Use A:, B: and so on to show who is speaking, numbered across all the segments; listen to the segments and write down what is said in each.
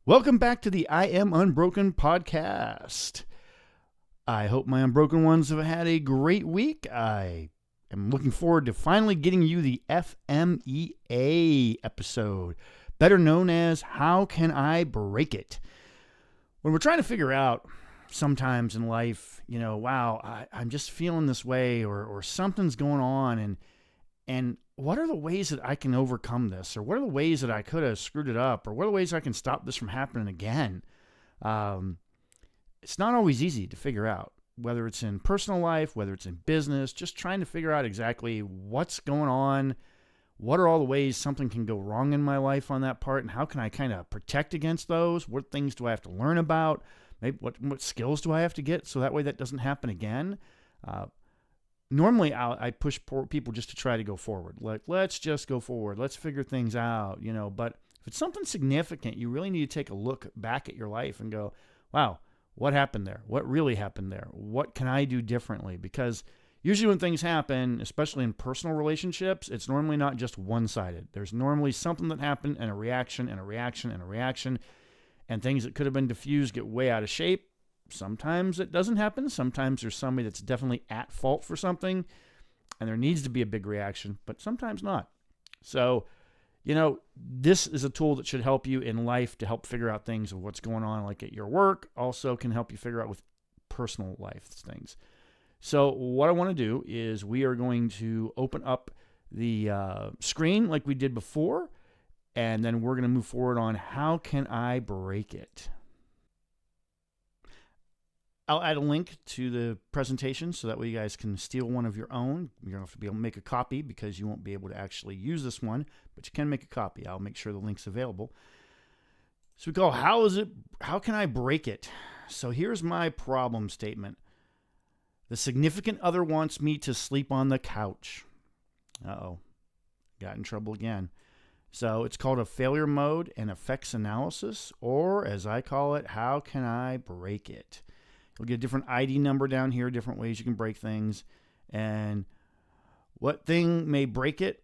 A: Welcome back to the I Am Unbroken podcast. I hope my unbroken ones have had a great week. I am looking forward to finally getting you the FMEA episode, better known as How Can I Break It? When we're trying to figure out sometimes in life, I'm just feeling this way or something's going on and what are the ways that I can overcome this? Or what are the ways that I could have screwed it up? Or what are the ways I can stop this from happening again? It's not always easy to figure out, whether it's in personal life, whether it's in business, just trying to figure out exactly what's going on. What are all the ways something can go wrong in my life on that part? And how can I kind of protect against those? What things do I have to learn about? Maybe what skills do I have to get so that way that doesn't happen again? Normally, I push people just to try to go forward. Like, let's just go forward. Let's figure things out, But if it's something significant, you really need to take a look back at your life and go, wow, what happened there? What really happened there? What can I do differently? Because usually when things happen, especially in personal relationships, it's normally not just one-sided. There's normally something that happened and a reaction and a reaction and a reaction, and things that could have been diffused get way out of shape. Sometimes it doesn't happen. Sometimes there's somebody that's definitely at fault for something and there needs to be a big reaction, but sometimes not. So, this is a tool that should help you in life to help figure out things of what's going on, like at your work. Also can help you figure out with personal life things. So what I want to do is we are going to open up the screen like we did before, and then we're going to move forward on how can I break it. I'll add a link to the presentation so that way you guys can steal one of your own. You're going to have to be able to make a copy because you won't be able to actually use this one, but you can make a copy. I'll make sure the link's available. So we go, how can I break it? So here's my problem statement. The significant other wants me to sleep on the couch. Uh-oh, got in trouble again. So it's called a failure mode and effects analysis, or as I call it, how can I break it? You'll get a different ID number down here, different ways you can break things. And what thing may break it?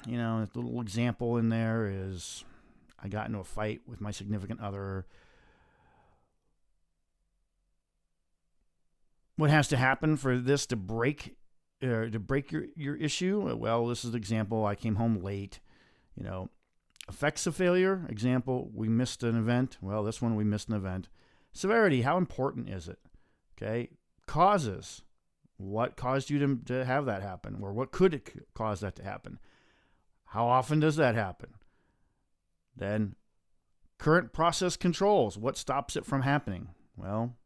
A: The little example in there is I got into a fight with my significant other. What has to happen for this to break your issue? Well, this is the example. I came home late. Effects of failure. Example, we missed an event. Well, this one we missed an event. Severity, how important is it? Okay. Causes, what caused you to have that happen? Or what could it cause that to happen? How often does that happen? Then current process controls, what stops it from happening? Well,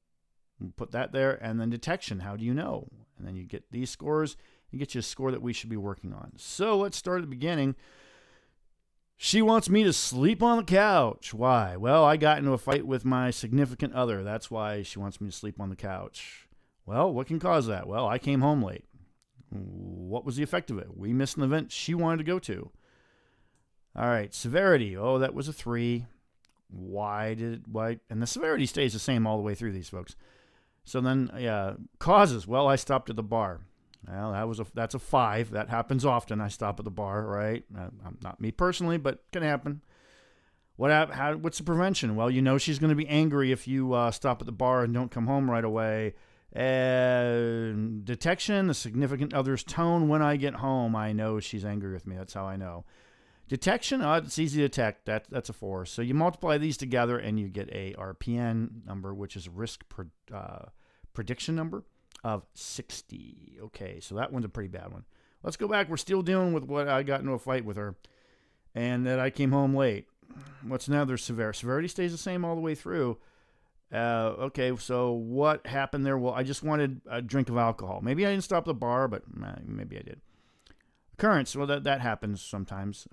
A: we'll put that there. And then detection, how do you know? And then you get these scores, you get you a score that we should be working on. So let's start at the beginning. She wants me to sleep on the couch. Why? Well, I got into a fight with my significant other. That's why she wants me to sleep on the couch. Well, what can cause that? Well, I came home late. What was the effect of it? We missed an event she wanted to go to. All right, severity. Oh, that was a 3. Why? And the severity stays the same all the way through these folks. So then, causes. Well, I stopped at the bar. Well, that's a 5. That happens often. I stop at the bar, right? Not me personally, but can happen. What's the prevention? Well, she's going to be angry if you stop at the bar and don't come home right away. Detection, the significant other's tone when I get home. I know she's angry with me. That's how I know. Detection, it's easy to detect. That's a 4. So you multiply these together and you get a RPN number, which is risk prediction number of 60. Okay, so that one's a pretty bad one. Let's go back. We're still dealing with what I got into a fight with her and that I came home late. What's now? There's severity stays the same all the way through. Okay, so what happened there? Well, I just wanted a drink of alcohol. Maybe I didn't stop at the bar, but maybe I did. Occurrence, well, that happens sometimes.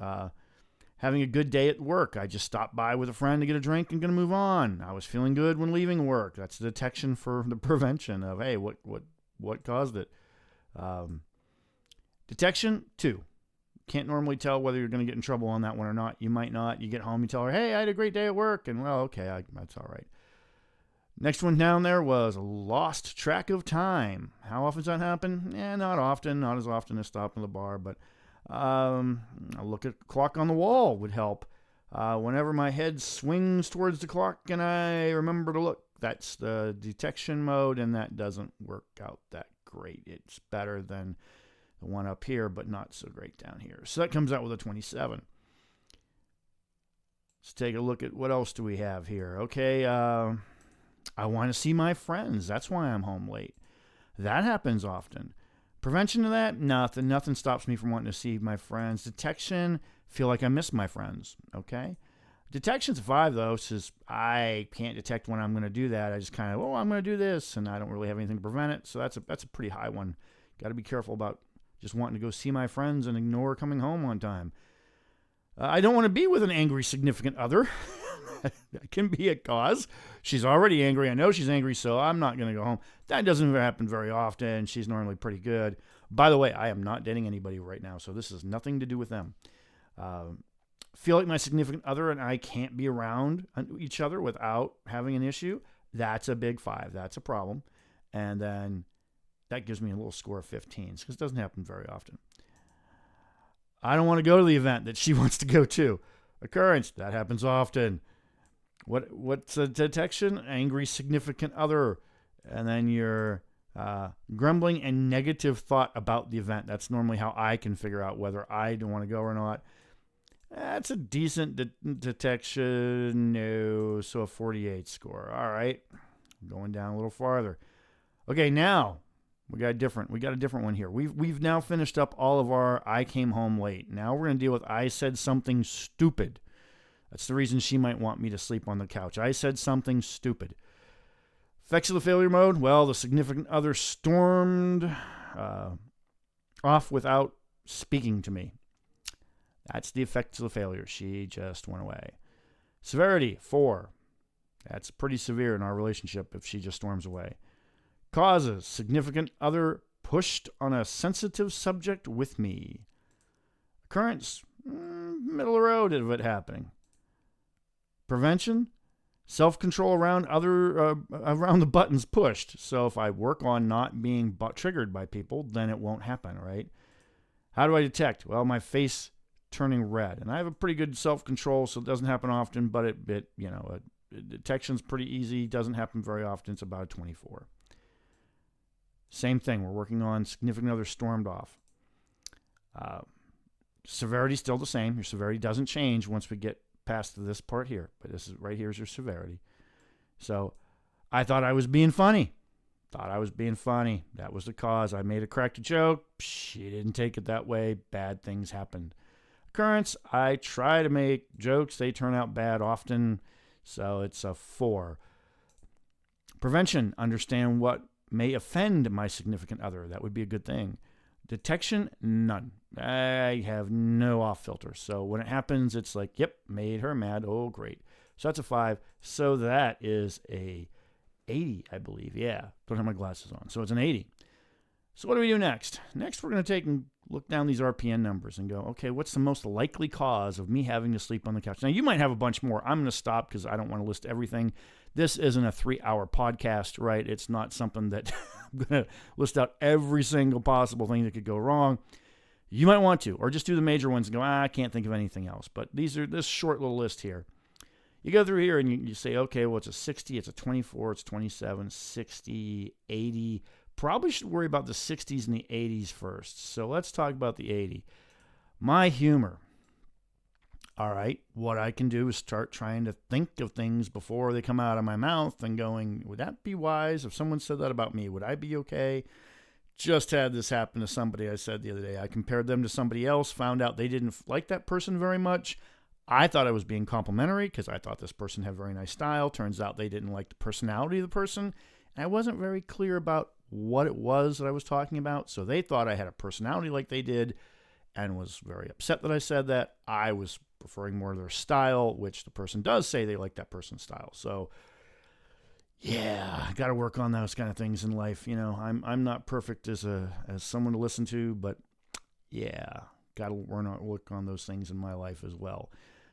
A: Having a good day at work. I just stopped by with a friend to get a drink and going to move on. I was feeling good when leaving work. That's the detection for the prevention of, hey, what caused it? Detection, 2. Can't normally tell whether you're going to get in trouble on that one or not. You might not. You get home, you tell her, hey, I had a great day at work. And, well, okay, that's all right. Next one down there was lost track of time. How often does that happen? Not often. Not as often as stopping at the bar, but a look at the clock on the wall would help. Whenever my head swings towards the clock and I remember to look, that's the detection mode, and that doesn't work out that great. It's better than the one up here, but not so great down here. So that comes out with a 27. Let's take a look at what else do we have here. Okay, I want to see my friends. That's why I'm home late. That happens often. Prevention of that? Nothing. Nothing stops me from wanting to see my friends. Detection, feel like I miss my friends. Okay? Detection's a 5, though, says I can't detect when I'm going to do that. I just kind of, I'm going to do this, and I don't really have anything to prevent it. So that's a pretty high one. Got to be careful about just wanting to go see my friends and ignore coming home on time. I don't want to be with an angry significant other. That can be a cause. She's already angry. I know she's angry, so I'm not going to go home. That doesn't happen very often. She's normally pretty good. By the way, I am not dating anybody right now, so this has nothing to do with them. Feel like my significant other and I can't be around each other without having an issue. That's a big 5. That's a problem. And then that gives me a little score of 15 because it doesn't happen very often. I don't want to go to the event that she wants to go to. Occurrence, that happens often. What's a detection? Angry significant other. And then your grumbling and negative thought about the event. That's normally how I can figure out whether I don't want to go or not. That's a decent detection. No, so a 48 score. All right. Going down a little farther. Okay, now we got a different one here. We've now finished up all of our I came home late. Now we're going to deal with I said something stupid. That's the reason she might want me to sleep on the couch. I said something stupid. Effects of the failure mode. Well, the significant other stormed off without speaking to me. That's the effects of the failure. She just went away. Severity, 4. That's pretty severe in our relationship if she just storms away. Causes, significant other pushed on a sensitive subject with me. Occurrence, middle of the road of it happening. Prevention, self-control around around the buttons pushed. So if I work on not being triggered by people, then it won't happen, right? How do I detect? Well, my face turning red, and I have a pretty good self-control, so it doesn't happen often. But detection's pretty easy. Doesn't happen very often. It's about a 24. Same thing. We're working on significant other stormed off. Severity still the same. Your severity doesn't change once we get past this part here, but this is right here is your severity. So I thought I was being funny. That was the cause. I made a cracked joke. She didn't take it that way. Bad things happened. Occurrence, I try to make jokes. They turn out bad often. So it's a 4. Prevention, understand what may offend my significant other. That would be a good thing. Detection, none. I have no off filter. So when it happens, it's like, yep, made her mad. Oh, great. So that's a 5. So that is a 80, I believe. Yeah, don't have my glasses on. So it's an 80. So what do we do next? Next, we're going to take and look down these RPN numbers and go, okay, what's the most likely cause of me having to sleep on the couch? Now, you might have a bunch more. I'm going to stop because I don't want to list everything. This isn't a 3-hour podcast, right? It's not something that I'm going to list out every single possible thing that could go wrong. You might want to, or just do the major ones and go, I can't think of anything else. But this short little list here. You go through here and you say, okay, well, it's a 60, it's a 24, it's 27, 60, 80. Probably should worry about the 60s and the 80s first. So let's talk about the 80. My humor. All right, what I can do is start trying to think of things before they come out of my mouth and going, would that be wise? If someone said that about me, would I be okay? Just had this happen to somebody I said the other day. I compared them to somebody else, found out they didn't like that person very much. I thought I was being complimentary because I thought this person had very nice style. Turns out they didn't like the personality of the person. And I wasn't very clear about what it was that I was talking about. So they thought I had a personality like they did and was very upset that I said that. I was preferring more of their style, which the person does say they like that person's style. So yeah, got to work on those kind of things in life. You know, I'm not perfect as someone to listen to, but yeah, got to work on those things in my life as well.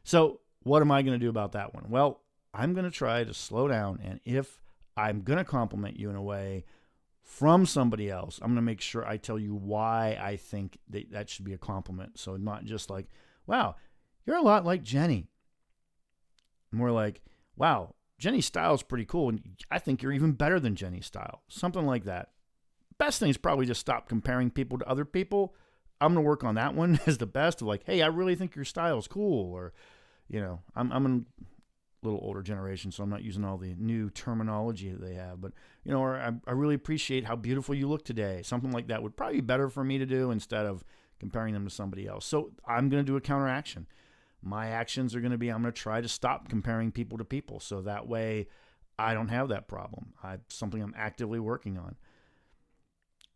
A: So what am I going to do about that one? Well, I'm going to try to slow down, and if I'm going to compliment you in a way from somebody else, I'm going to make sure I tell you why I think that should be a compliment. So not just like, wow, you're a lot like Jenny. More like, wow, Jenny's style is pretty cool, and I think you're even better than Jenny's style. Something like that. Best thing is probably just stop comparing people to other people. I'm going to work on that one as the best of like, hey, I really think your style is cool. Or, I'm a little older generation, so I'm not using all the new terminology that they have. But, or I really appreciate how beautiful you look today. Something like that would probably be better for me to do instead of comparing them to somebody else. So I'm going to do a counteraction. My actions are going to be, I'm going to try to stop comparing people to people. So that way I don't have that problem. Something I'm actively working on.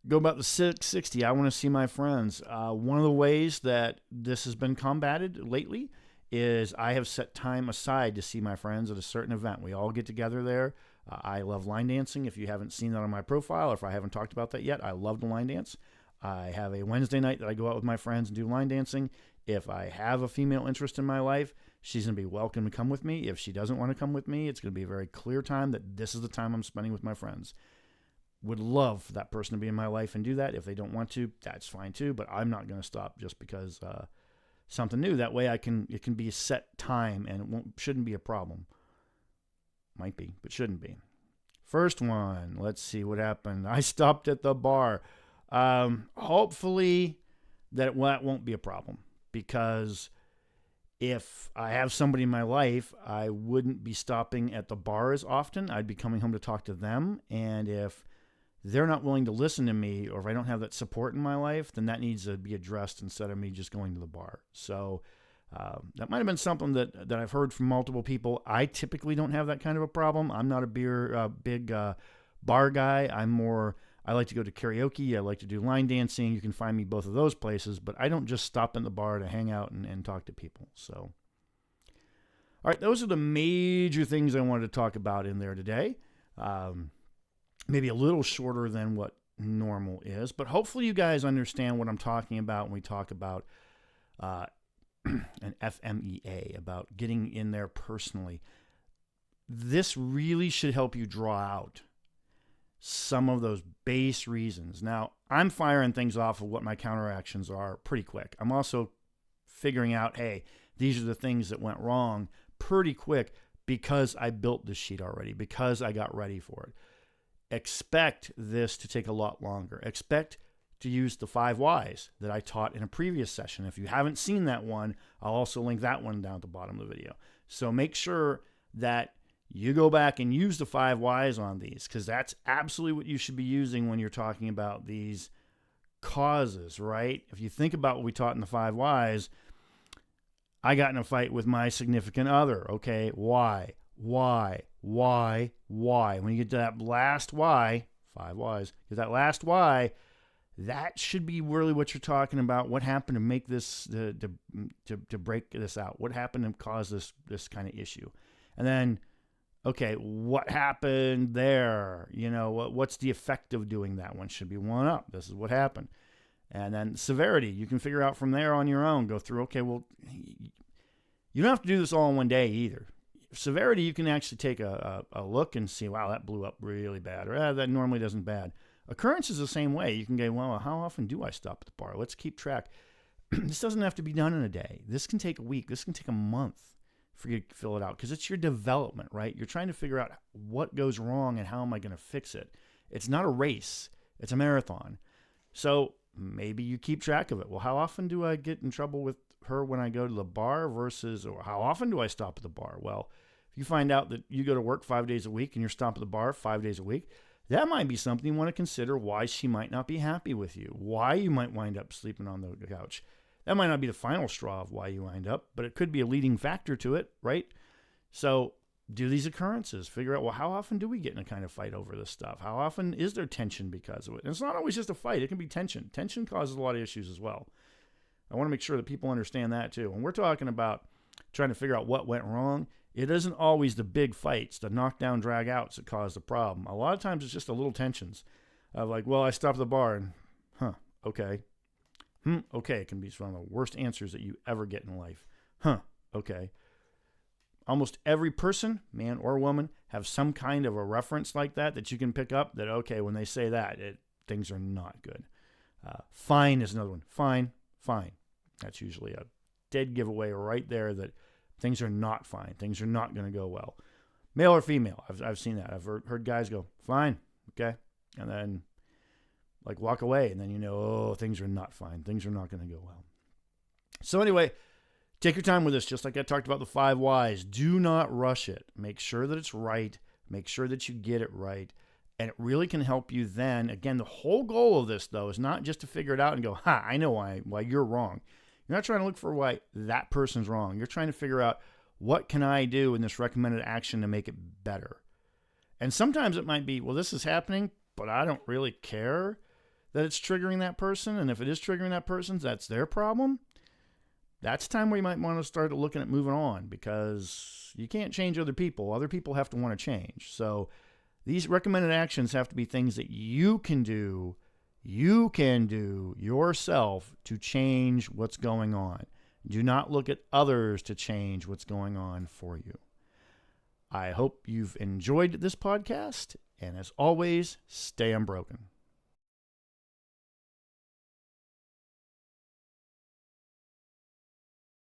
A: Go about the 660. I want to see my friends. One of the ways that this has been combated lately is I have set time aside to see my friends at a certain event. We all get together there. I love line dancing. If you haven't seen that on my profile, or if I haven't talked about that yet, I love to line dance. I have a Wednesday night that I go out with my friends and do line dancing. If I have a female interest in my life, she's going to be welcome to come with me. If she doesn't want to come with me, it's going to be a very clear time that this is the time I'm spending with my friends. Would love for that person to be in my life and do that. If they don't want to, that's fine too, but I'm not going to stop just because something new. That way it can be a set time and it shouldn't be a problem. Might be, but shouldn't be. First one, let's see what happened. I stopped at the bar. Hopefully that won't be a problem, because if I have somebody in my life, I wouldn't be stopping at the bar as often. I'd be coming home to talk to them. And if they're not willing to listen to me, or if I don't have that support in my life, then that needs to be addressed instead of me just going to the bar. So that might have been something that I've heard from multiple people. I typically don't have that kind of a problem. I'm not a big bar guy. I like to go to karaoke. I like to do line dancing. You can find me both of those places, but I don't just stop in the bar to hang out and talk to people. So, all right, those are the major things I wanted to talk about in there today. Maybe a little shorter than what normal is, but hopefully you guys understand what I'm talking about when we talk about an FMEA, about getting in there personally. This really should help you draw out some of those base reasons. Now, I'm firing things off of what my counteractions are pretty quick. I'm also figuring out, hey, these are the things that went wrong pretty quick because I built this sheet already, because I got ready for it. Expect this to take a lot longer. Expect to use the 5 whys that I taught in a previous session. If you haven't seen that one, I'll also link that one down at the bottom of the video. So make sure that you go back and use the 5 whys on these, because that's absolutely what you should be using when you're talking about these causes, right? If you think about what we taught in the 5 whys, I got in a fight with my significant other. Okay, why? When you get to that last why, 5 whys, get that last why, that should be really what you're talking about. What happened to make this, to break this out? What happened to cause this kind of issue? And then, okay, what happened there? What's the effect of doing that? One should be 1 up. This is what happened. And then severity, you can figure out from there on your own. Go through, okay, well, you don't have to do this all in one day either. Severity, you can actually take a look and see, wow, that blew up really bad, or that normally doesn't bad. Occurrence is the same way. You can go, well, how often do I stop at the bar? Let's keep track. This doesn't have to be done in a day. This can take a week. This can take a month for you to fill it out, because it's your development, right? You're trying to figure out what goes wrong and how am I going to fix it. It's not a race. It's a marathon. So maybe you keep track of it. Well, how often do I get in trouble with her when I go to the bar versus, or how often do I stop at the bar? Well, if you find out that you go to work 5 days a week and you're stopping at the bar 5 days a week, that might be something you want to consider, why she might not be happy with you, why you might wind up sleeping on the couch. That might not be the final straw of why you wind up, but it could be a leading factor to it, right? So do these occurrences. Figure out, well, how often do we get in a kind of fight over this stuff? How often is there tension because of it? And it's not always just a fight. It can be tension. Tension causes a lot of issues as well. I want to make sure that people understand that too. When we're talking about trying to figure out what went wrong, it isn't always the big fights, the knockdown, drag outs that cause the problem. A lot of times it's just the little tensions of like, well, I stopped at the bar and, okay. Okay, it can be one of the worst answers that you ever get in life. Okay. Almost every person, man or woman, have some kind of a reference like that you can pick up that, okay, when they say that, things are not good. Fine is another one. Fine. That's usually a dead giveaway right there that things are not fine. Things are not going to go well. Male or female, I've seen that. I've heard guys go, fine, okay, and then like walk away, and then oh, things are not fine. Things are not going to go well. So anyway, take your time with this, just like I talked about the 5 whys. Do not rush it. Make sure that it's right. Make sure that you get it right. And it really can help you then. Again, the whole goal of this, though, is not just to figure it out and go, I know why you're wrong. You're not trying to look for why that person's wrong. You're trying to figure out, what can I do in this recommended action to make it better? And sometimes it might be, well, this is happening, but I don't really care that it's triggering that person. And if it is triggering that person, that's their problem. That's time where you might want to start looking at moving on, because you can't change other people. Other people have to want to change. So these recommended actions have to be things that you can do yourself to change what's going on. Do not look at others to change what's going on for you. I hope you've enjoyed this podcast, and as always, stay unbroken.